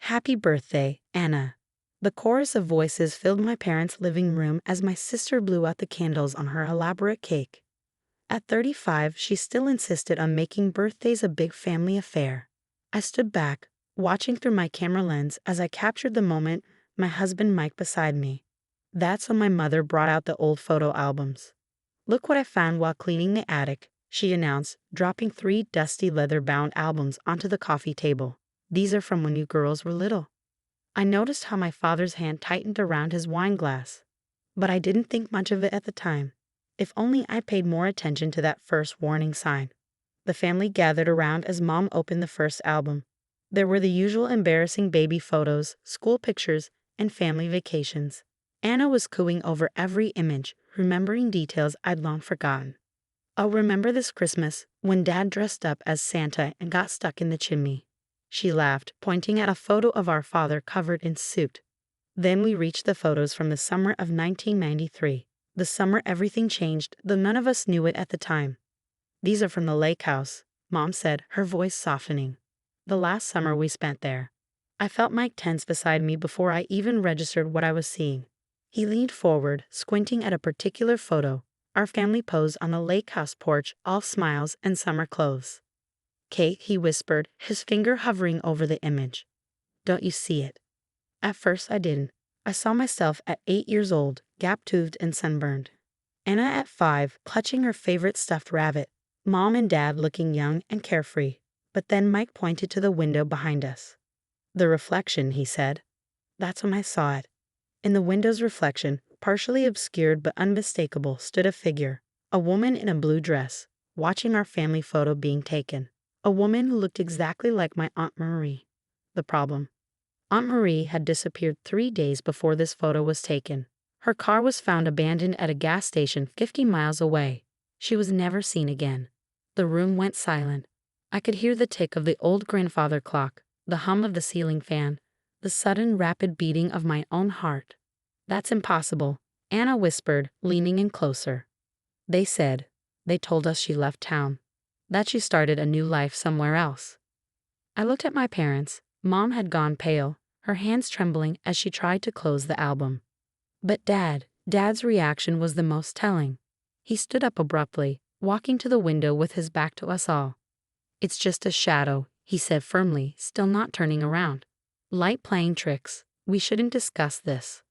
Happy birthday, Anna. The chorus of voices filled my parents' living room as my sister blew out the candles on her elaborate cake. At 35, she still insisted on making birthdays a big family affair. I stood back, watching through my camera lens as I captured the moment, my husband Mike beside me. That's when my mother brought out the old photo albums. "Look what I found while cleaning the attic," she announced, dropping 3 dusty leather-bound albums onto the coffee table. "These are from when you girls were little." I noticed how my father's hand tightened around his wine glass, but I didn't think much of it at the time. If only I paid more attention to that first warning sign. The family gathered around as Mom opened the first album. There were the usual embarrassing baby photos, school pictures, and family vacations. Anna was cooing over every image, remembering details I'd long forgotten. "I'll remember this Christmas, when Dad dressed up as Santa and got stuck in the chimney," she laughed, pointing at a photo of our father covered in soot. Then we reached the photos from the summer of 1993. The summer everything changed, though none of us knew it at the time. "These are from the lake house," Mom said, her voice softening. "The last summer we spent there." I felt Mike tense beside me before I even registered what I was seeing. He leaned forward, squinting at a particular photo, our family pose on the lake house porch, all smiles and summer clothes. "Kate," he whispered, his finger hovering over the image. "Don't you see it?" At first I didn't. I saw myself at 8 years old, gap-toothed and sunburned. Anna at 5, clutching her favorite stuffed rabbit. Mom and Dad looking young and carefree. But then Mike pointed to the window behind us. "The reflection," he said. That's when I saw it. In the window's reflection, partially obscured but unmistakable, stood a figure. A woman in a blue dress, watching our family photo being taken. A woman who looked exactly like my Aunt Marie. The problem: Aunt Marie had disappeared 3 days before this photo was taken. Her car was found abandoned at a gas station 50 miles away. She was never seen again. The room went silent. I could hear the tick of the old grandfather clock, the hum of the ceiling fan, the sudden rapid beating of my own heart. "That's impossible," Anna whispered, leaning in closer. They told us she left town, that she started a new life somewhere else." I looked at my parents. Mom had gone pale, her hands trembling as she tried to close the album. But Dad's reaction was the most telling. He stood up abruptly, walking to the window with his back to us all. "It's just a shadow," he said firmly, still not turning around. "Light playing tricks. We shouldn't discuss this."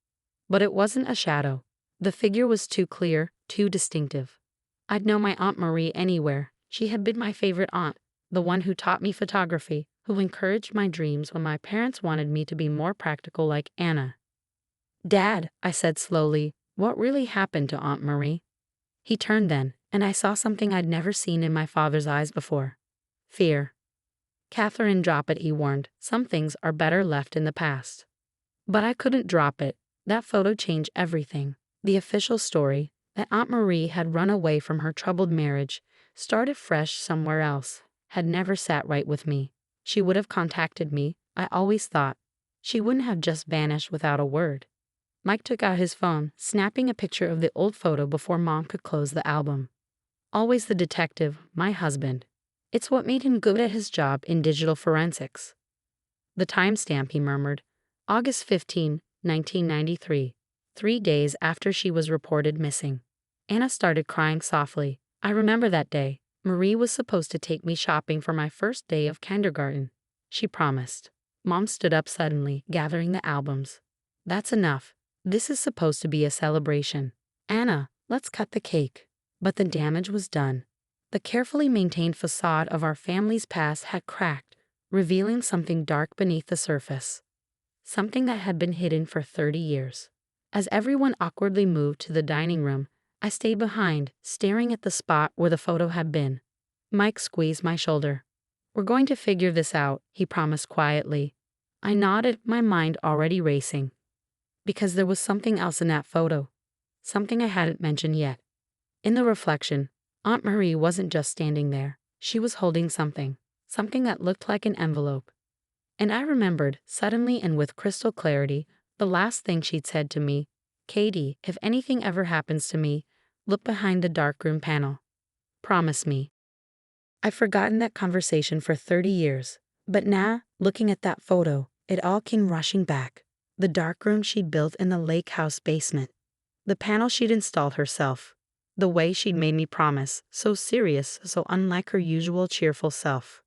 But it wasn't a shadow. The figure was too clear, too distinctive. I'd know my Aunt Marie anywhere. She had been my favorite aunt, the one who taught me photography, who encouraged my dreams when my parents wanted me to be more practical like Anna. "Dad," I said slowly, "what really happened to Aunt Marie?" He turned then, and I saw something I'd never seen in my father's eyes before. Fear. "Catherine, drop it," he warned. "Some things are better left in the past." But I couldn't drop it. That photo changed everything. The official story, that Aunt Marie had run away from her troubled marriage, started fresh somewhere else, had never sat right with me. She would have contacted me, I always thought. She wouldn't have just vanished without a word. Mike took out his phone, snapping a picture of the old photo before Mom could close the album. Always the detective, my husband. It's what made him good at his job in digital forensics. "The timestamp," he murmured. "August 15, 1993. 3 days after she was reported missing." Anna started crying softly. "I remember that day. Marie was supposed to take me shopping for my first day of kindergarten. She promised." Mom stood up suddenly, gathering the albums. "That's enough. This is supposed to be a celebration. Anna, let's cut the cake." But the damage was done. The carefully maintained facade of our family's past had cracked, revealing something dark beneath the surface. Something that had been hidden for 30 years. As everyone awkwardly moved to the dining room, I stayed behind, staring at the spot where the photo had been. Mike squeezed my shoulder. "We're going to figure this out," he promised quietly. I nodded, my mind already racing. Because there was something else in that photo. Something I hadn't mentioned yet. In the reflection, Aunt Marie wasn't just standing there. She was holding something. Something that looked like an envelope. And I remembered, suddenly and with crystal clarity, the last thing she'd said to me. "Katie, if anything ever happens to me, look behind the darkroom panel. Promise me." I've forgotten that conversation for 30 years, but now, looking at that photo, It all came rushing back. The dark room she'd built in the lake house basement. The panel she'd installed herself. The way she'd made me promise, so serious, so unlike her usual cheerful self.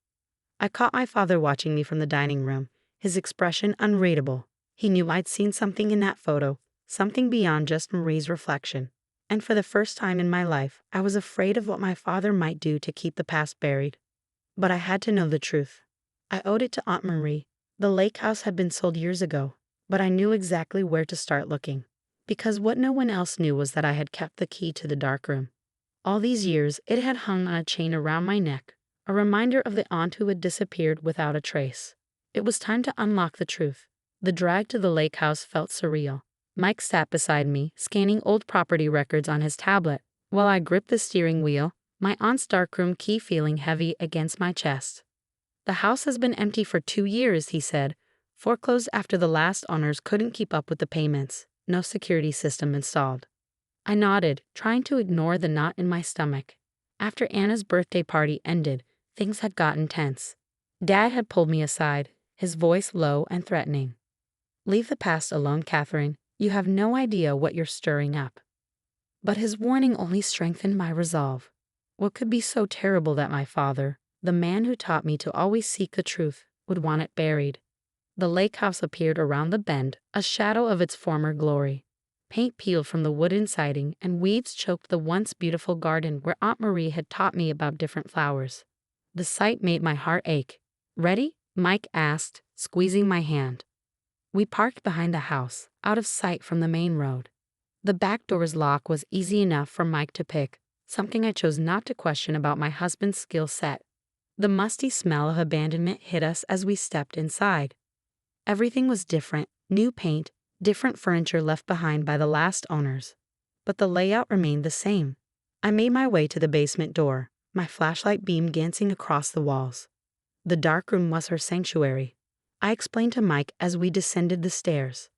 I caught my father watching me from the dining room, his expression unreadable. He knew I'd seen something in that photo, something beyond just Marie's reflection. And for the first time in my life, I was afraid of what my father might do to keep the past buried. But I had to know the truth. I owed it to Aunt Marie. The lake house had been sold years ago, but I knew exactly where to start looking. Because what no one else knew was that I had kept the key to the dark room. All these years, it had hung on a chain around my neck, a reminder of the aunt who had disappeared without a trace. It was time to unlock the truth. The drive to the lake house felt surreal. Mike sat beside me, scanning old property records on his tablet, while I gripped the steering wheel, my aunt's darkroom key feeling heavy against my chest. The house has been empty for 2 years, he said, foreclosed after the last owners couldn't keep up with the payments, no security system installed. I nodded, trying to ignore the knot in my stomach. After Anna's birthday party ended, things had gotten tense. Dad had pulled me aside, his voice low and threatening. "Leave the past alone, Catherine. You have no idea what you're stirring up." But his warning only strengthened my resolve. What could be so terrible that my father, the man who taught me to always seek the truth, would want it buried? The lake house appeared around the bend, a shadow of its former glory. Paint peeled from the wooden siding, and weeds choked the once beautiful garden where Aunt Marie had taught me about different flowers. The sight made my heart ache. "Ready?" Mike asked, squeezing my hand. We parked behind the house, out of sight from the main road. The back door's lock was easy enough for Mike to pick, something I chose not to question about my husband's skill set. The musty smell of abandonment hit us as we stepped inside. Everything was different, new paint, different furniture left behind by the last owners. But the layout remained the same. I made my way to the basement door, my flashlight beam dancing across the walls. The dark room was her sanctuary. I explained to Mike as we descended the stairs.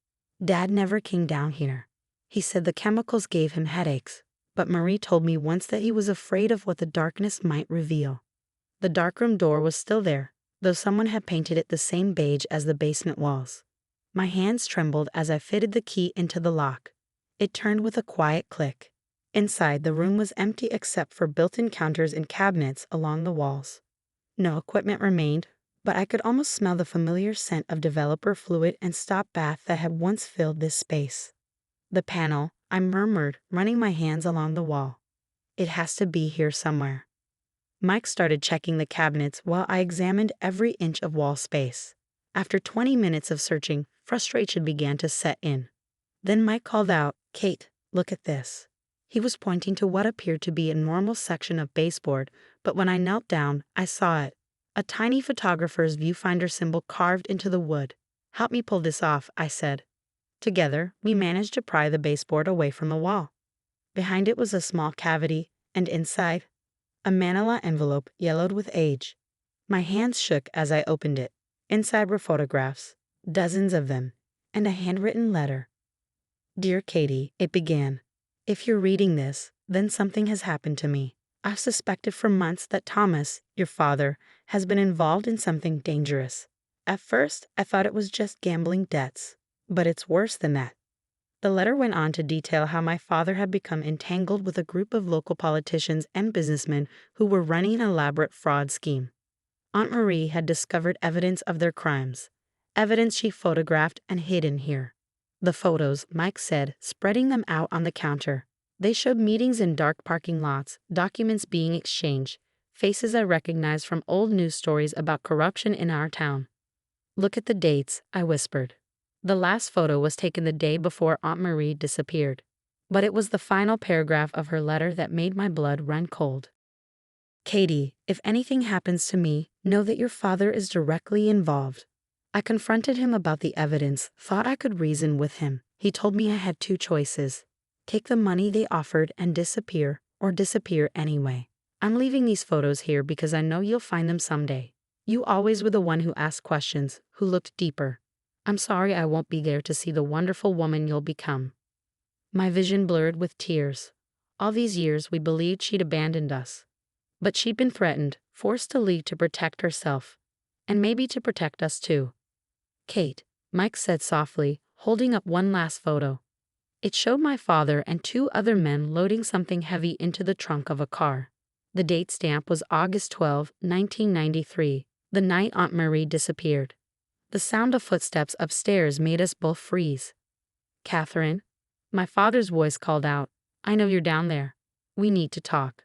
Dad never came down here. He said the chemicals gave him headaches, but Marie told me once that he was afraid of what the darkness might reveal. The darkroom door was still there, though someone had painted it the same beige as the basement walls. My hands trembled as I fitted the key into the lock. It turned with a quiet click. Inside, the room was empty except for built-in counters and cabinets along the walls. No equipment remained, but I could almost smell the familiar scent of developer fluid and stop bath that had once filled this space. "The panel," I murmured, running my hands along the wall. "It has to be here somewhere." Mike started checking the cabinets while I examined every inch of wall space. After 20 minutes of searching, frustration began to set in. Then Mike called out, "Kate, look at this." He was pointing to what appeared to be a normal section of baseboard, but when I knelt down, I saw it. A tiny photographer's viewfinder symbol carved into the wood. "Help me pull this off," I said. Together, we managed to pry the baseboard away from the wall. Behind it was a small cavity, and inside, a manila envelope yellowed with age. My hands shook as I opened it. Inside were photographs, dozens of them, and a handwritten letter. "Dear Katie," it began. "If you're reading this, then something has happened to me. I've suspected for months that Thomas, your father, has been involved in something dangerous. At first, I thought it was just gambling debts, but it's worse than that." The letter went on to detail how my father had become entangled with a group of local politicians and businessmen who were running an elaborate fraud scheme. Aunt Marie had discovered evidence of their crimes, evidence she photographed and hid in here. The photos, Mike said, spreading them out on the counter. They showed meetings in dark parking lots, documents being exchanged, faces I recognized from old news stories about corruption in our town. "Look at the dates," I whispered. The last photo was taken the day before Aunt Marie disappeared. But it was the final paragraph of her letter that made my blood run cold. "Katie, if anything happens to me, know that your father is directly involved." I confronted him about the evidence, thought I could reason with him. He told me I had 2 choices. Take the money they offered and disappear, or disappear anyway. "I'm leaving these photos here because I know you'll find them someday. You always were the one who asked questions, who looked deeper. I'm sorry I won't be there to see the wonderful woman you'll become." My vision blurred with tears. All these years we believed she'd abandoned us. But she'd been threatened, forced to leave to protect herself. And maybe to protect us too. Kate, Mike said softly, holding up one last photo. It showed my father and two other men loading something heavy into the trunk of a car. The date stamp was August 12, 1993, the night Aunt Marie disappeared. The sound of footsteps upstairs made us both freeze. "Catherine," my father's voice called out, "I know you're down there. We need to talk."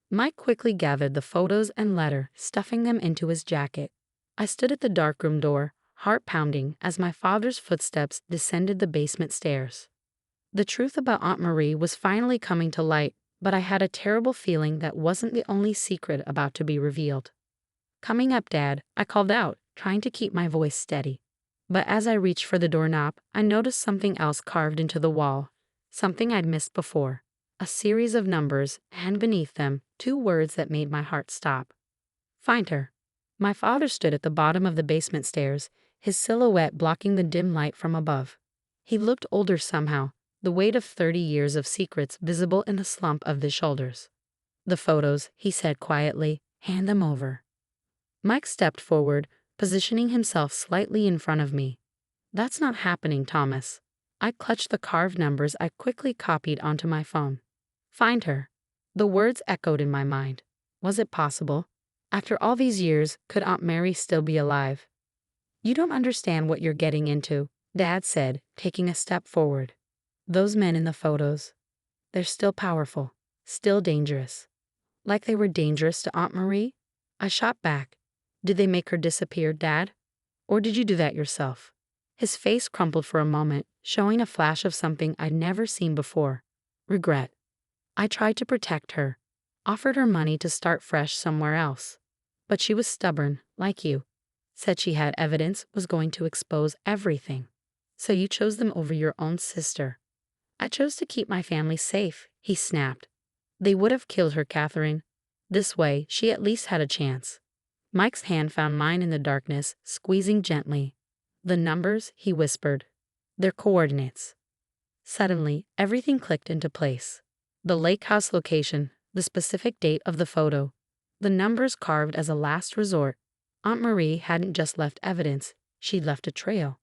Mike quickly gathered the photos and letter, stuffing them into his jacket. I stood at the darkroom door, heart pounding, as my father's footsteps descended the basement stairs. The truth about Aunt Marie was finally coming to light, but I had a terrible feeling that wasn't the only secret about to be revealed. "Coming up, Dad," I called out, trying to keep my voice steady. But as I reached for the doorknob, I noticed something else carved into the wall, something I'd missed before. A series of numbers, and beneath them, two words that made my heart stop. "Find her." My father stood at the bottom of the basement stairs, his silhouette blocking the dim light from above. He looked older somehow, the weight of 30 years of secrets visible in the slump of his shoulders. "The photos," he said quietly, "hand them over." Mike stepped forward, positioning himself slightly in front of me. "That's not happening, Thomas." I clutched the carved numbers I quickly copied onto my phone. "Find her." The words echoed in my mind. Was it possible? After all these years, could Aunt Mary still be alive? "You don't understand what you're getting into," Dad said, taking a step forward. "Those men in the photos, they're still powerful, still dangerous." Like they were dangerous to Aunt Marie? I shot back. "Did they make her disappear, Dad? Or did you do that yourself?" His face crumpled for a moment, showing a flash of something I'd never seen before. Regret. "I tried to protect her, offered her money to start fresh somewhere else. But she was stubborn, like you. Said she had evidence, was going to expose everything. So you chose them over your own sister." "I chose to keep my family safe," he snapped. "They would have killed her, Catherine. This way, she at least had a chance." Mike's hand found mine in the darkness, squeezing gently. "The numbers," he whispered. "Their coordinates." Suddenly, everything clicked into place. The lake house location, the specific date of the photo, the numbers carved as a last resort. Aunt Marie hadn't just left evidence, she'd left a trail.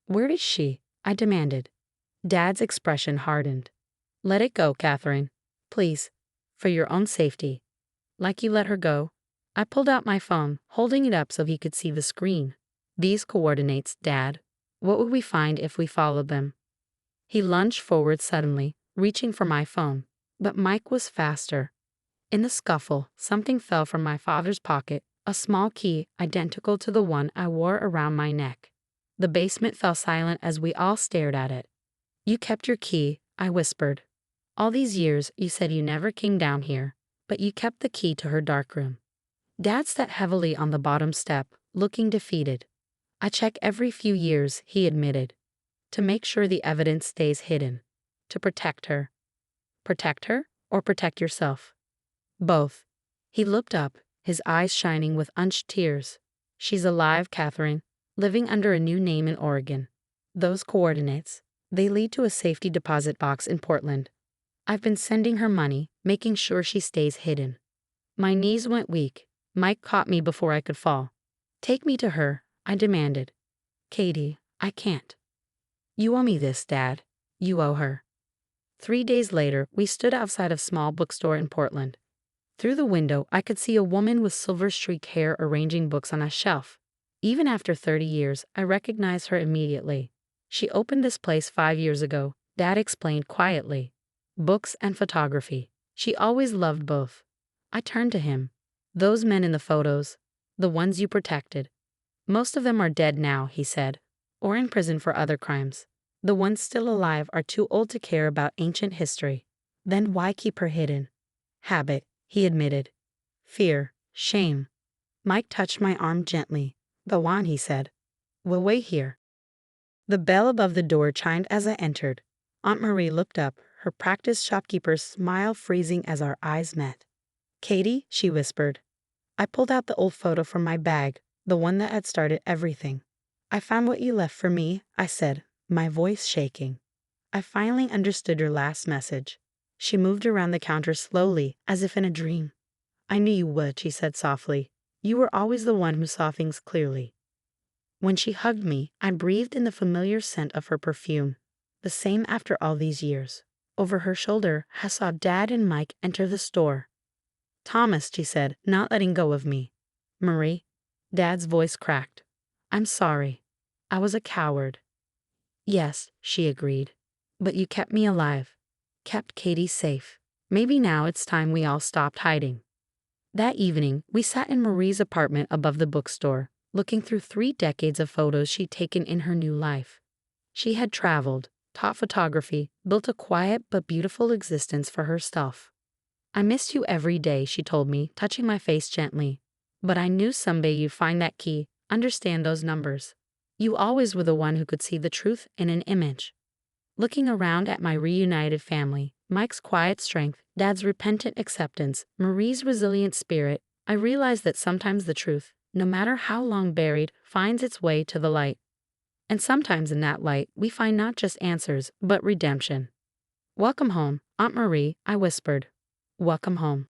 "Where is she?" I demanded. Dad's expression hardened. "Let it go, Catherine. Please. For your own safety." "Like you let her go?" I pulled out my phone, holding it up so he could see the screen. "These coordinates, Dad. What would we find if we followed them?" He lunged forward suddenly, reaching for my phone. But Mike was faster. In the scuffle, something fell from my father's pocket, a small key identical to the one I wore around my neck. The basement fell silent as we all stared at it. "You kept your key," I whispered. "All these years you said you never came down here, but you kept the key to her darkroom." Dad sat heavily on the bottom step, looking defeated. "I check every few years," he admitted. "To make sure the evidence stays hidden. To protect her." "Protect her, or protect yourself?" "Both." He looked up, his eyes shining with unshed tears. "She's alive, Catherine, living under a new name in Oregon. Those coordinates, they lead to a safety deposit box in Portland. I've been sending her money, making sure she stays hidden." My knees went weak. Mike caught me before I could fall. "Take me to her," I demanded. "Katie, I can't." "You owe me this, Dad. You owe her." 3 days later, we stood outside a small bookstore in Portland. Through the window, I could see a woman with silver-streaked hair arranging books on a shelf. Even after 30 years, I recognized her immediately. "She opened this place 5 years ago," Dad explained quietly. "Books and photography. She always loved both." I turned to him. "Those men in the photos, the ones you protected. Most of them are dead now," he said, "or in prison for other crimes. The ones still alive are too old to care about ancient history." "Then why keep her hidden?" "Habit," he admitted. "Fear, shame." Mike touched my arm gently. "Go on," he said. "We'll wait here." The bell above the door chimed as I entered. Aunt Marie looked up, her practiced shopkeeper's smile freezing as our eyes met. "Katie," she whispered. I pulled out the old photo from my bag, the one that had started everything. "I found what you left for me," I said, my voice shaking. "I finally understood your last message." She moved around the counter slowly, as if in a dream. "I knew you would," she said softly. "You were always the one who saw things clearly." When she hugged me, I breathed in the familiar scent of her perfume. The same after all these years. Over her shoulder, I saw Dad and Mike enter the store. "Thomas," she said, not letting go of me. "Marie." Dad's voice cracked. "I'm sorry. I was a coward." "Yes," she agreed. "But you kept me alive. Kept Katie safe. Maybe now it's time we all stopped hiding." That evening, we sat in Marie's apartment above the bookstore, looking through 3 decades of photos she'd taken in her new life. She had traveled, taught photography, built a quiet but beautiful existence for herself. "I missed you every day," she told me, touching my face gently. "But I knew someday you'd find that key, understand those numbers. You always were the one who could see the truth in an image." Looking around at my reunited family, Mike's quiet strength, Dad's repentant acceptance, Marie's resilient spirit, I realized that sometimes the truth, no matter how long buried, finds its way to the light. And sometimes in that light, we find not just answers, but redemption. "Welcome home, Aunt Marie," I whispered. "Welcome home."